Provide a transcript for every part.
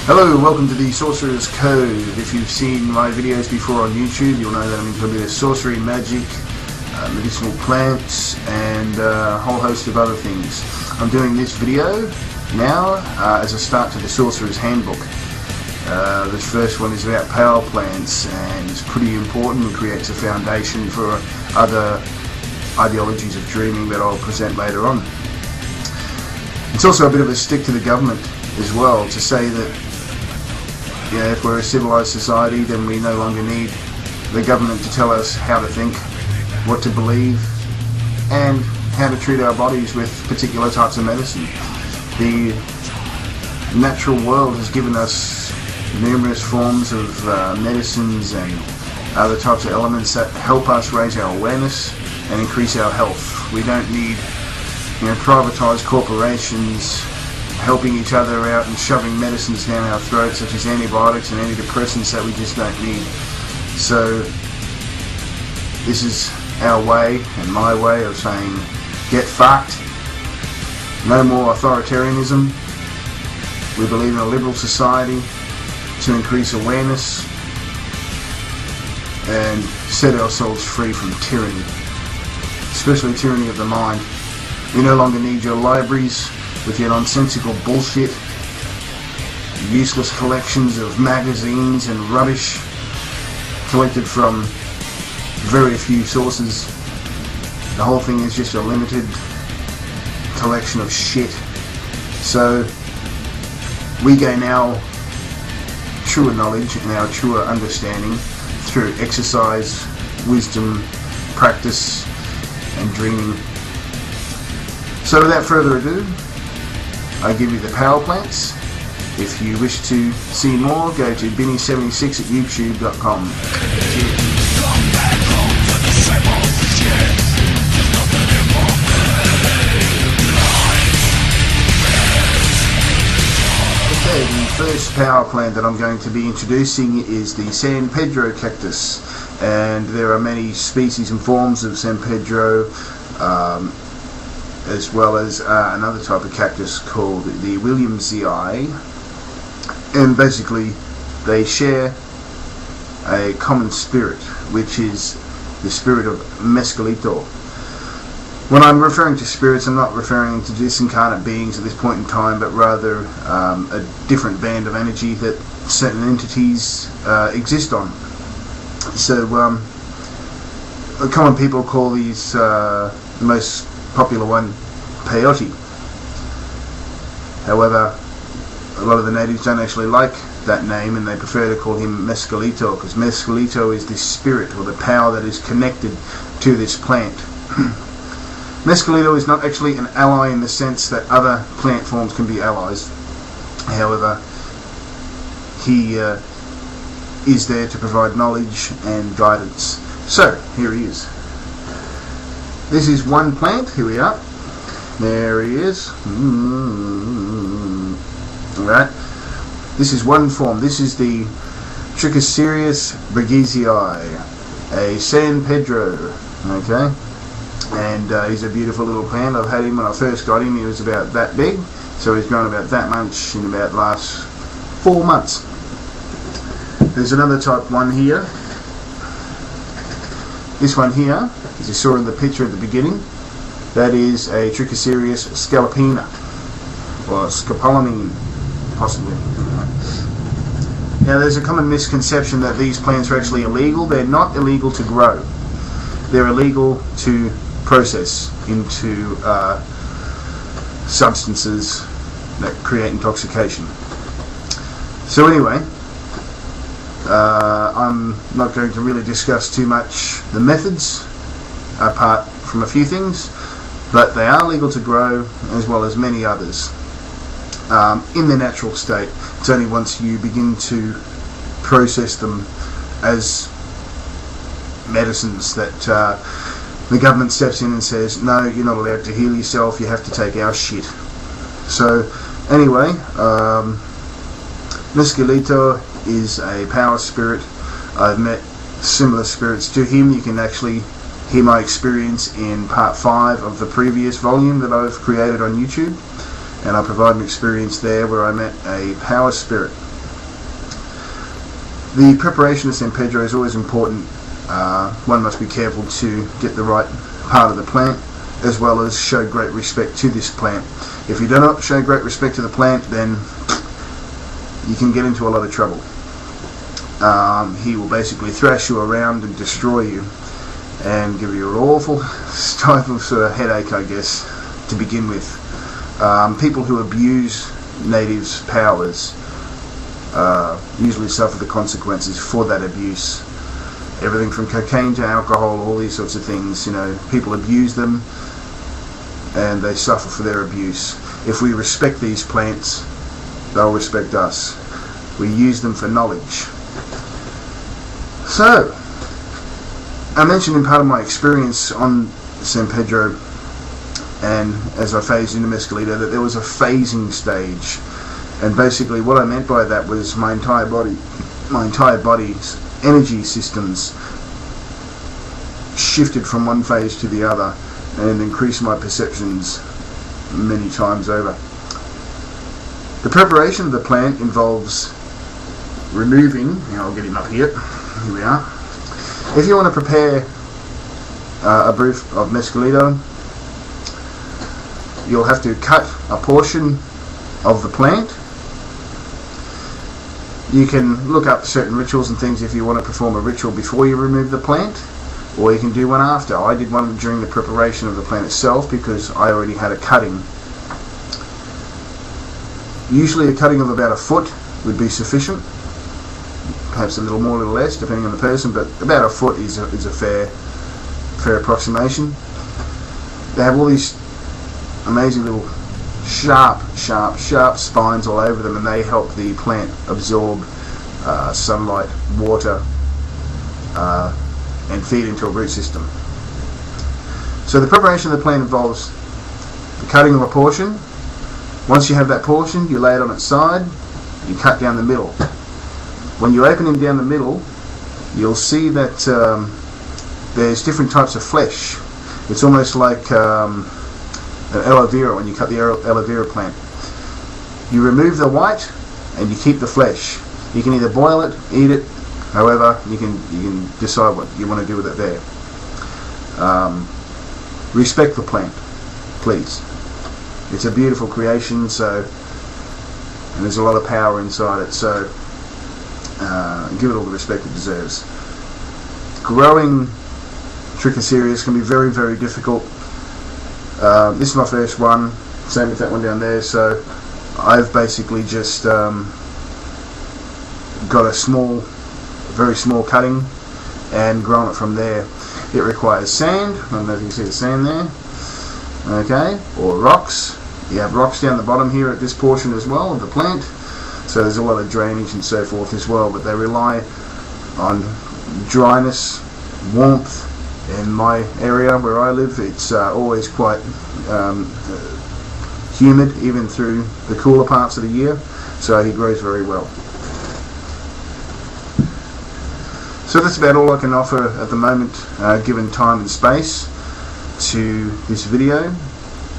Hello, welcome to the Sorcerer's Code. If you've seen my videos before on YouTube, you'll know that I'm into a bit of sorcery, magic, medicinal plants, and a whole host of other things. I'm doing this video now as a start to the Sorcerer's Handbook. This first one is about power plants, and it's pretty important and creates a foundation for other ideologies of dreaming that I'll present later on. It's also a bit of a stick to the government as well, to say that if we're a civilized society, then we no longer need the government to tell us how to think, what to believe, and how to treat our bodies with particular types of medicine. The natural world has given us numerous forms of medicines and other types of elements that help us raise our awareness and increase our health. We don't need privatized corporations helping each other out and shoving medicines down our throats, such as antibiotics and antidepressants, that we just don't need. So this is our way and my way of saying, get fucked. No more authoritarianism. We believe in a liberal society to increase awareness and set ourselves free from tyranny, especially tyranny of the mind. We no longer need your libraries with your nonsensical bullshit, useless collections of magazines and rubbish collected from very few sources. The whole thing is just a limited collection of shit. So we gain our truer knowledge and our truer understanding through exercise, wisdom, practice, and dreaming. So without further ado, I give you the power plants. If you wish to see more, go to Binny76 at youtube.com. Okay, the first power plant that I'm going to be introducing is the San Pedro cactus. And there are many species and forms of San Pedro, as well as another type of cactus called the Williamsii, and basically they share a common spirit, which is the spirit of mescalito. When I'm referring to spirits, I'm not referring to disincarnate beings at this point in time, but rather a different band of energy that certain entities exist on. So common people call these the most popular one peyote. However, a lot of the natives don't actually like that name, and they prefer to call him mescalito, because mescalito is the spirit or the power that is connected to this plant. Mescalito is not actually an ally in the sense that other plant forms can be allies. However, he is there to provide knowledge and guidance. So here he is. This is one plant. Here we are. There he is. Alright. This is one form. This is the Sorcerer's Brighesii, a San Pedro. Okay. And he's a beautiful little plant. I've had him when I first got him. He was about that big. So he's grown about that much in about the last 4 months. There's another type one here. This one here, as you saw in the picture at the beginning, that is a Sorcerer's scalopina, or scopolamine, possibly. Now, there's a common misconception that these plants are actually illegal. They're not illegal to grow. They're illegal to process into substances that create intoxication. So anyway, I'm not going to really discuss too much the methods, apart from a few things, but they are legal to grow, as well as many others. In their natural state, it's only once you begin to process them as medicines that the government steps in and says, no, you're not allowed to heal yourself, you have to take our shit. So anyway, mescalito is a power spirit. I've met similar spirits to him. You can actually hear my experience in part 5 of the previous volume that I've created on YouTube, and I provide an experience there where I met a power spirit. The preparation of San Pedro is always important. One must be careful to get the right part of the plant, as well as show great respect to this plant. If you do not show great respect to the plant, then you can get into a lot of trouble. He will basically thrash you around and destroy you and give you an awful type of sort of headache, I guess, to begin with. People who abuse natives' powers usually suffer the consequences for that abuse. Everything from cocaine to alcohol, all these sorts of things, you know, people abuse them and they suffer for their abuse. If we respect these plants, they'll respect us. We use them for knowledge. So, I mentioned in part of my experience on San Pedro, and as I phased into Mescalito, that there was a phasing stage. And basically what I meant by that was my entire body's energy systems shifted from one phase to the other and increased my perceptions many times over. The preparation of the plant involves removing, I'll get him up here we are. If you want to prepare a brew of Mescalito, you'll have to cut a portion of the plant. You can look up certain rituals and things if you want to perform a ritual before you remove the plant, or you can do one after. I did one during the preparation of the plant itself because I already had a cutting. Usually a cutting of about a foot would be sufficient, perhaps a little more, a little less, depending on the person, but about a foot is a fair approximation. They have all these amazing little sharp spines all over them, and they help the plant absorb sunlight, water, and feed into a root system. So the preparation of the plant involves the cutting of a portion. Once you have that portion, you lay it on its side, you cut down the middle. When you open him down the middle, you'll see that there's different types of flesh. It's almost like an aloe vera when you cut the aloe vera plant. You remove the white and you keep the flesh. You can either boil it, eat it, however, you can decide what you want to do with it there. Respect the plant, please. It's a beautiful creation, and there's a lot of power inside it, so give it all the respect it deserves. Growing Trichoserias can be very, very difficult. This is my first one, same with that one down there, so I've basically just got a very small cutting and grown it from there. It requires sand, I don't know if you can see the sand there, okay, or rocks. You have rocks down the bottom here at this portion as well of the plant, so there's a lot of drainage and so forth as well, but they rely on dryness, warmth. In my area where I live, it's always quite humid even through the cooler parts of the year, so he grows very well. So that's about all I can offer at the moment, given time and space, to this video.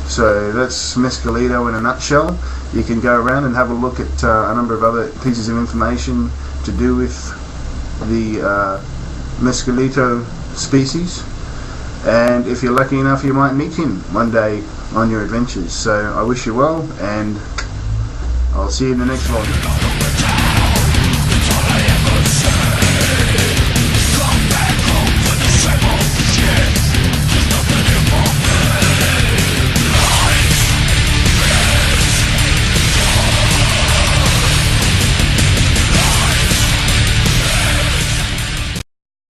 So that's Mescalito in a nutshell. You can go around and have a look at a number of other pieces of information to do with the Mescalito species, and if you're lucky enough you might meet him one day on your adventures. So I wish you well, and I'll see you in the next vlog.